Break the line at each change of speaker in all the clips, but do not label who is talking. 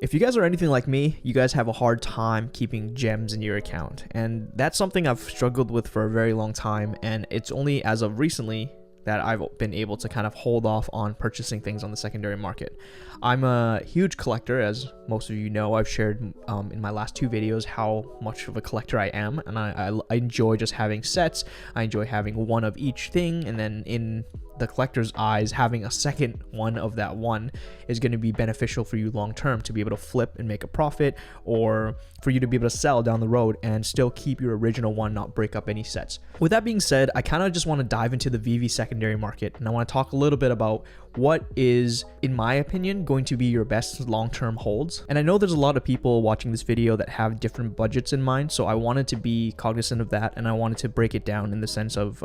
If you guys are anything like me, you guys have a hard time keeping gems in your account, and that's something I've struggled with for a very long time, and it's only as of recently that I've been able to kind of hold off on purchasing things on the secondary market. I'm a huge collector, as most of you know. I've shared in my last 2 videos how much of a collector I am, and I enjoy just having sets. I enjoy having one of each thing, and then in the collector's eyes, having a second one of that one is going to be beneficial for you long term, to be able to flip and make a profit, or for you to be able to sell down the road and still keep your original one, not break up any sets. With that being said, I kind of just want to dive into the Veve secondary market, and I want to talk a little bit about what is, in my opinion, going to be your best long-term holds. And I know there's a lot of people watching this video that have different budgets in mind, so I wanted to be cognizant of that, and I wanted to break it down in the sense of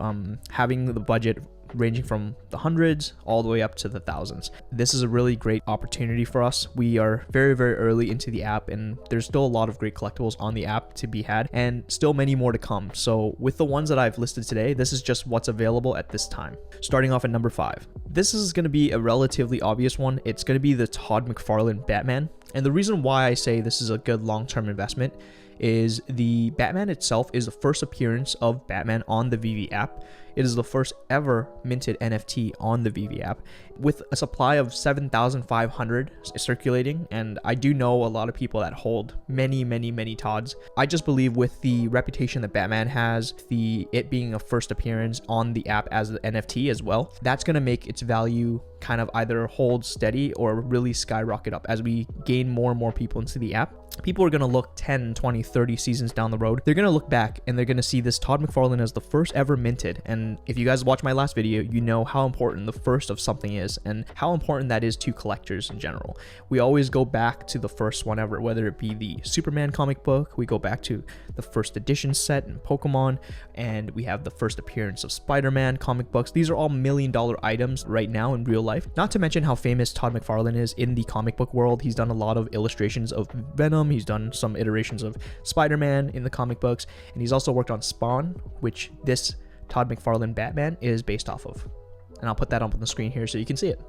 having the budget ranging from the hundreds all the way up to the thousands. This is a really great opportunity for us. We are very, very early into the app, and there's still a lot of great collectibles on the app to be had, and still many more to come. So with the ones that I've listed today, this is just what's available at this time. Starting off at number 5. This is going to be a relatively obvious one. It's going to be the Todd McFarlane Batman. And the reason why I say this is a good long-term investment is the Batman itself is the first appearance of Batman on the Veve app. It is the first ever minted NFT on the Veve app, with a supply of 7,500 circulating, and I do know a lot of people that hold many Todds. I just believe with the reputation that Batman has, it being a first appearance on the app as the NFT as well, that's going to make its value kind of either hold steady or really skyrocket up as we gain more and more people into the app. People are going to look 10, 20, 30 seasons down the road. They're going to look back and they're going to see this Todd McFarlane as the first ever minted. And if you guys watch my last video, you know how important the first of something is and how important that is to collectors in general. We always go back to the first one ever, whether it be the Superman comic book, we go back to the first edition set in Pokemon, and we have the first appearance of SpiderMan comic books. These are all $1 million items right now in real life. Not to mention how famous Todd McFarlane is in the comic book world. He's done a lot of illustrations of Venom. He's done some iterations of Spider-Man in the comic books, and he's also worked on Spawn, which this Todd McFarlane Batman is based off of. And I'll put that up on the screen here so you can see it.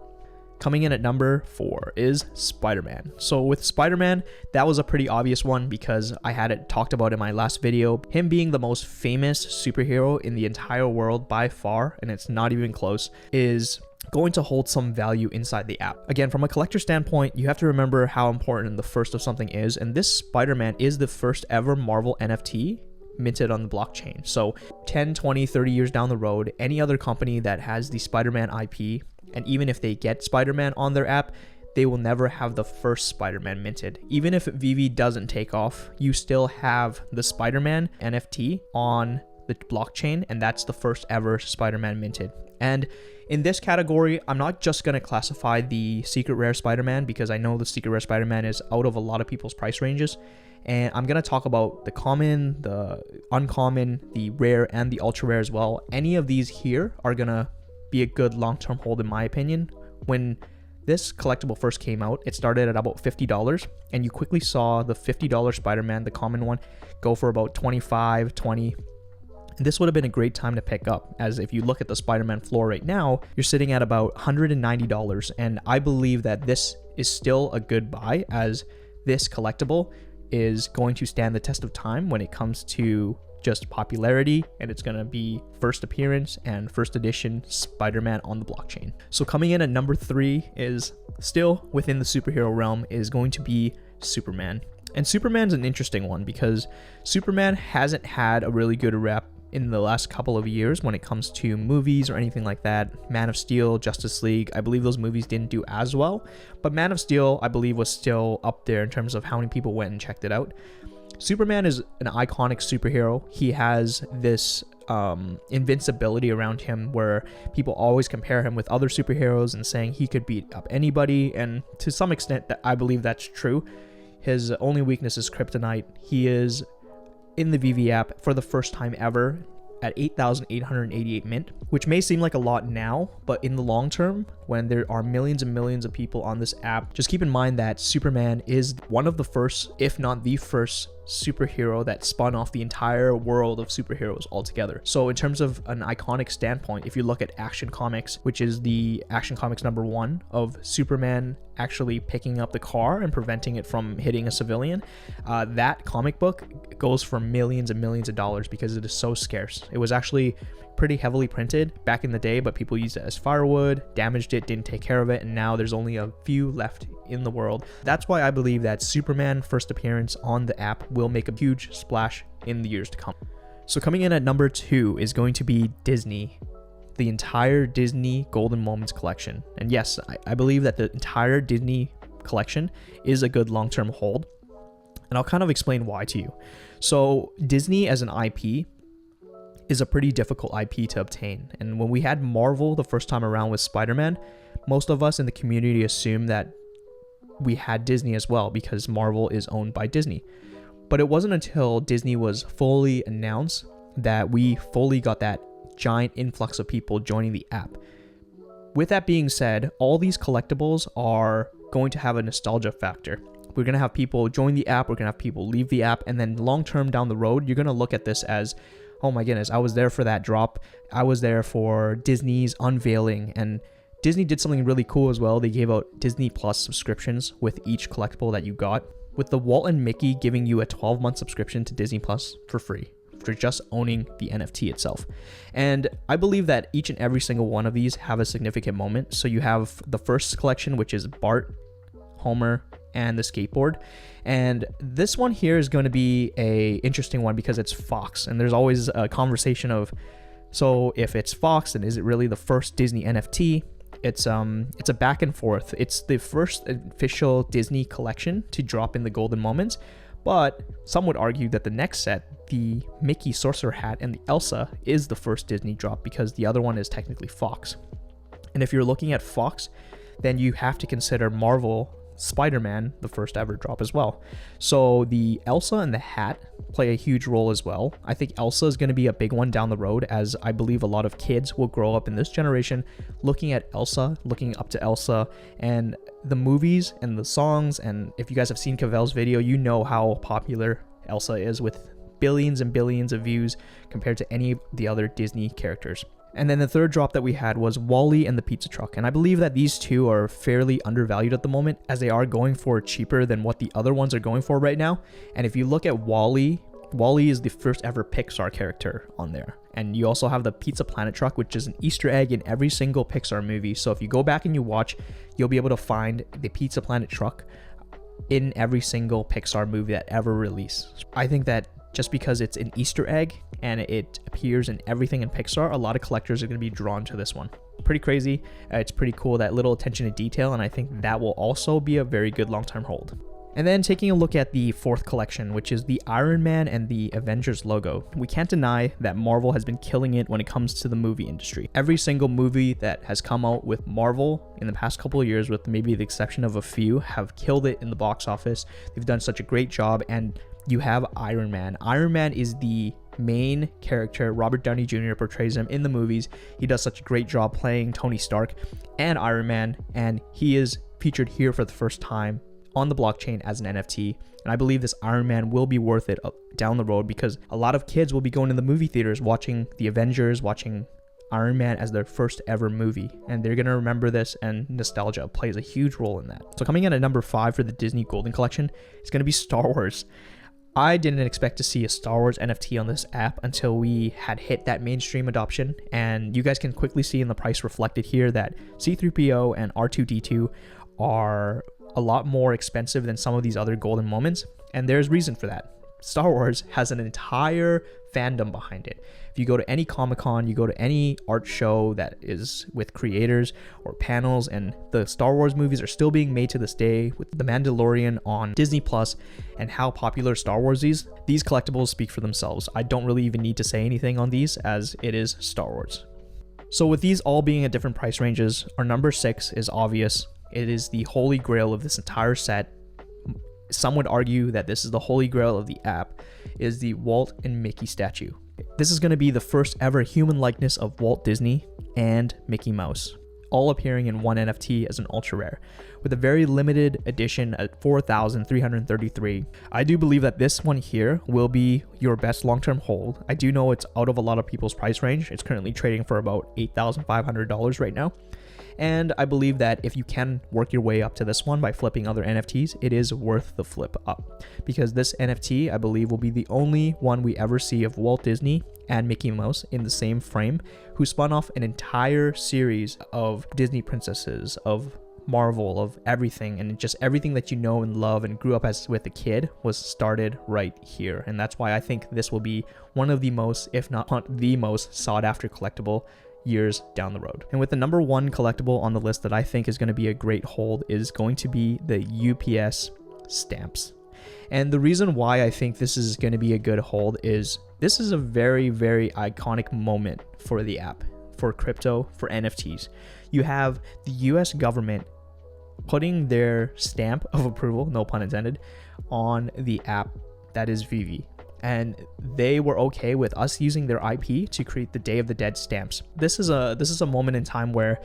Coming in at number 4 is Spider-Man. So with Spider-Man, that was a pretty obvious one because I had it talked about in my last video. Him being the most famous superhero in the entire world by far, and it's not even close, is going to hold some value inside the app. Again, from a collector standpoint, you have to remember how important the first of something is, and this Spider-Man is the first ever Marvel NFT minted on the blockchain. So 10, 20, 30 years down the road, any other company that has the Spider-Man IP, and even if they get Spider-Man on their app, they will never have the first Spider-Man minted. Even if Veve doesn't take off, you still have the Spider-Man NFT on the blockchain, and that's the first ever Spider-Man minted. And in this category, I'm not just going to classify the secret rare Spider-Man because I know the secret rare Spider-Man is out of a lot of people's price ranges. And I'm going to talk about the common, the uncommon, the rare, and the ultra rare as well. Any of these here are going to be a good long-term hold in my opinion. When this collectible first came out, it started at about $50, and you quickly saw the $50 Spider-Man, the common one, go for about $25, $20. This would have been a great time to pick up, as if you look at the Spider-Man floor right now, you're sitting at about $190, and I believe that this is still a good buy, as this collectible is going to stand the test of time when it comes to just popularity, and it's going to be first appearance and first edition Spider-Man on the blockchain. So coming in at number 3 is still within the superhero realm, is going to be Superman. And Superman's an interesting one because Superman hasn't had a really good rep in the last couple of years when it comes to movies or anything like that. Man of Steel, Justice League, I believe those movies didn't do as well, but Man of Steel, I believe, was still up there in terms of how many people went and checked it out. Superman is an iconic superhero. He has this invincibility around him where people always compare him with other superheroes and saying he could beat up anybody, and to some extent that I believe that's true. His only weakness is kryptonite. He is in the Veve app for the first time ever at 8,888 mint, which may seem like a lot now, but in the long term, when there are millions and millions of people on this app, just keep in mind that Superman is one of the first, if not the first, superhero that spun off the entire world of superheroes altogether. So in terms of an iconic standpoint, if you look at Action Comics, which is the Action Comics #1 of Superman actually picking up the car and preventing it from hitting a civilian, that comic book goes for millions and millions of dollars because it is so scarce. It was actually pretty heavily printed back in the day, but people used it as firewood, damaged it, didn't take care of it, and now there's only a few left in the world. That's why I believe that Superman first appearance on the app will make a huge splash in the years to come. So coming in at number 2 is going to be Disney, the entire Disney Golden Moments collection. And yes, I believe that the entire Disney collection is a good long-term hold, and I'll kind of explain why to you. So Disney as an IP is a pretty difficult IP to obtain. And when we had Marvel the first time around with Spider-Man, most of us in the community assumed that we had Disney as well because Marvel is owned by Disney. But it wasn't until Disney was fully announced that we fully got that giant influx of people joining the app. With that being said, all these collectibles are going to have a nostalgia factor. We're going to have people join the app, we're going to have people leave the app, and then long term down the road, you're going to look at this as, oh my goodness, I was there for that drop. I was there for Disney's unveiling. And Disney did something really cool as well. They gave out Disney Plus subscriptions with each collectible that you got, with the Walt and Mickey giving you a 12-month subscription to Disney Plus for free for just owning the NFT itself. And I believe that each and every single one of these have a significant moment. So you have the first collection, which is Bart, Homer, and the skateboard. And this one here is going to be a interesting one because it's Fox, and there's always a conversation of, so if it's Fox, then is it really the first Disney NFT? It's a back and forth. It's the first official Disney collection to drop in the Golden Moments, but some would argue that the next set, the Mickey Sorcerer Hat and the Elsa, is the first Disney drop because the other one is technically Fox. And if you're looking at Fox, then you have to consider Marvel SpiderMan, the first ever drop as well. So the Elsa and the hat play a huge role as well. I think Elsa is going to be a big one down the road, as I believe a lot of kids will grow up in this generation looking at Elsa, looking up to Elsa, and the movies and the songs. And if you guys have seen Cavell's video, you know how popular Elsa is, with billions and billions of views compared to any of the other Disney characters. And then the third drop that we had was Wall-E and the Pizza Truck. And I believe that these two are fairly undervalued at the moment, as they are going for cheaper than what the other ones are going for right now. And if you look at Wall-E, Wall-E is the first ever Pixar character on there. And you also have the Pizza Planet Truck, which is an Easter egg in every single Pixar movie. So if you go back and you watch, you'll be able to find the Pizza Planet Truck in every single Pixar movie that ever released. I think that just because it's an Easter egg and it appears in everything in Pixar, a lot of collectors are going to be drawn to this one. Pretty crazy. It's pretty cool, that little attention to detail, and I think that will also be a very good long-term hold. And then taking a look at the fourth collection, which is the Iron Man and the Avengers logo. We can't deny that Marvel has been killing it when it comes to the movie industry. Every single movie that has come out with Marvel in the past couple of years, with maybe the exception of a few, have killed it in the box office. They've done such a great job, and you have Iron Man. Iron Man is the main character. Robert Downey Jr. portrays him in the movies. He does such a great job playing Tony Stark and Iron Man, and he is featured here for the first time on the blockchain as an NFT. And I believe this Iron Man will be worth it down the road, because a lot of kids will be going to the movie theaters watching the Avengers, watching Iron Man as their first ever movie, and they're going to remember this, and nostalgia plays a huge role in that. So coming in at number 5 for the Disney Golden Collection is going to be Star Wars. I didn't expect to see a Star Wars NFT on this app until we had hit that mainstream adoption, and you guys can quickly see in the price reflected here that C-3PO and R2-D2 are a lot more expensive than some of these other Golden Moments, and there's reason for that. Star Wars has an entire fandom behind it. If you go to any Comic-Con, you go to any art show that is with creators or panels, and the Star Wars movies are still being made to this day, with The Mandalorian on Disney Plus and how popular Star Wars is. These collectibles speak for themselves. I don't really even need to say anything on these, as it is Star Wars. So with these all being at different price ranges, our number 6 is obvious. It is the holy grail of this entire set. Some would argue that this is the holy grail of the app, is the Walt and Mickey statue. This is going to be the first ever human likeness of Walt Disney and Mickey Mouse. all appearing in one NFT as an ultra rare, with a very limited edition at 4,333. I do believe that this one here will be your best long-term hold. I do know it's out of a lot of people's price range. It's currently trading for about $8,500 right now. And I believe that if you can work your way up to this one by flipping other NFTs, it is worth the flip up, because this NFT, I believe, will be the only one we ever see of Walt Disney and Mickey Mouse in the same frame, who spun off an entire series of Disney princesses, of Marvel, of everything, and just everything that you know and love and grew up as with a kid was started right here. And that's why I think this will be one of the most, if not the most sought after collectible years down the road. And with the number one collectible on the list that I think is going to be a great hold is going to be the UPS stamps. And the reason why I think this is going to be a good hold is this is a very, very iconic moment for the app, for crypto, for NFTs. You have the US government putting their stamp of approval, no pun intended, on the app that is Veve. And they were okay with us using their IP to create the Day of the Dead stamps. This is a moment in time where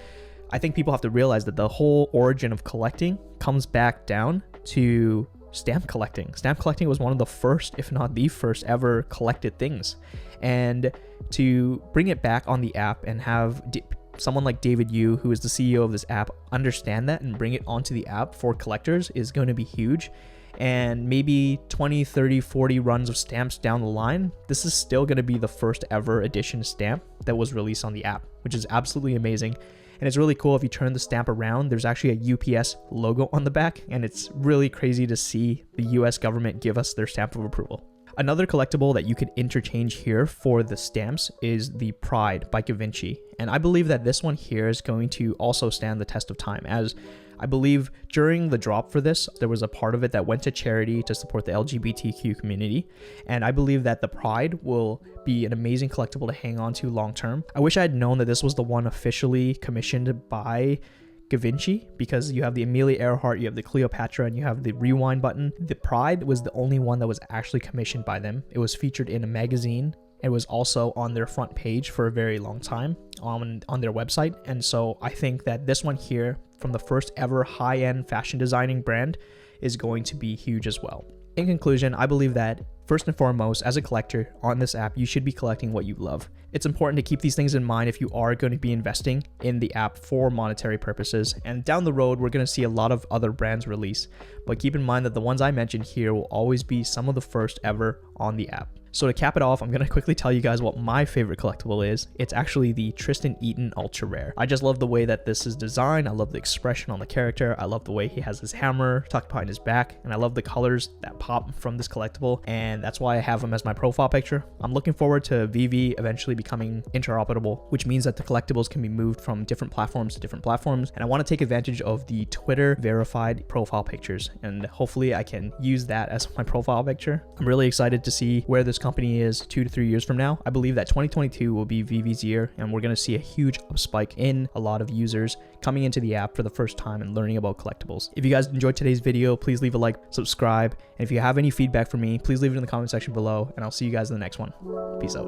I think people have to realize that the whole origin of collecting comes back down to stamp collecting. Stamp collecting was one of the first, if not the first ever collected things. And to bring it back on the app and have someone like David Yu, who is the CEO of this app, understand that and bring it onto the app for collectors is going to be huge. And maybe 20, 30, 40 runs of stamps down the line, this is still going to be the first ever edition stamp that was released on the app, which is absolutely amazing. And it's really cool. If you turn the stamp around, there's actually a UPS logo on the back, and it's really crazy to see the US government give us their stamp of approval. Another collectible that you could interchange here for the stamps is the Pride by Givenchy. And I believe that this one here is going to also stand the test of time, as I believe during the drop for this, there was a part of it that went to charity to support the LGBTQ community. And I believe that the Pride will be an amazing collectible to hang on to long term. I wish I had known that this was the one officially commissioned by Givenchy, because you have the Amelia Earhart, you have the Cleopatra, and you have the rewind button. The Pride was the only one that was actually commissioned by them. It was featured in a magazine. It was also on their front page for a very long time on their website. And so I think that this one here, from the first ever high-end fashion designing brand, is going to be huge as well. In conclusion, I believe that first and foremost, as a collector on this app, you should be collecting what you love. It's important to keep these things in mind if you are going to be investing in the app for monetary purposes. And down the road, we're going to see a lot of other brands release, but keep in mind that the ones I mentioned here will always be some of the first ever on the app. So to cap it off, I'm going to quickly tell you guys what my favorite collectible is. It's actually the Tristan Eaton Ultra Rare. I just love the way that this is designed. I love the expression on the character. I love the way he has his hammer tucked behind his back. And I love the colors that pop from this collectible. And that's why I have him as my profile picture. I'm looking forward to Veve eventually becoming interoperable, which means that the collectibles can be moved from different platforms to different platforms. And I want to take advantage of the Twitter verified profile pictures. And hopefully I can use that as my profile picture. I'm really excited to see where this company is 2 to 3 years from now. I believe that 2022 will be Veve's year, and we're going to see a huge spike in a lot of users coming into the app for the first time and learning about collectibles. If you guys enjoyed today's video, please leave a like, subscribe, and if you have any feedback for me, please leave it in the comment section below, and I'll see you guys in the next one. Peace out.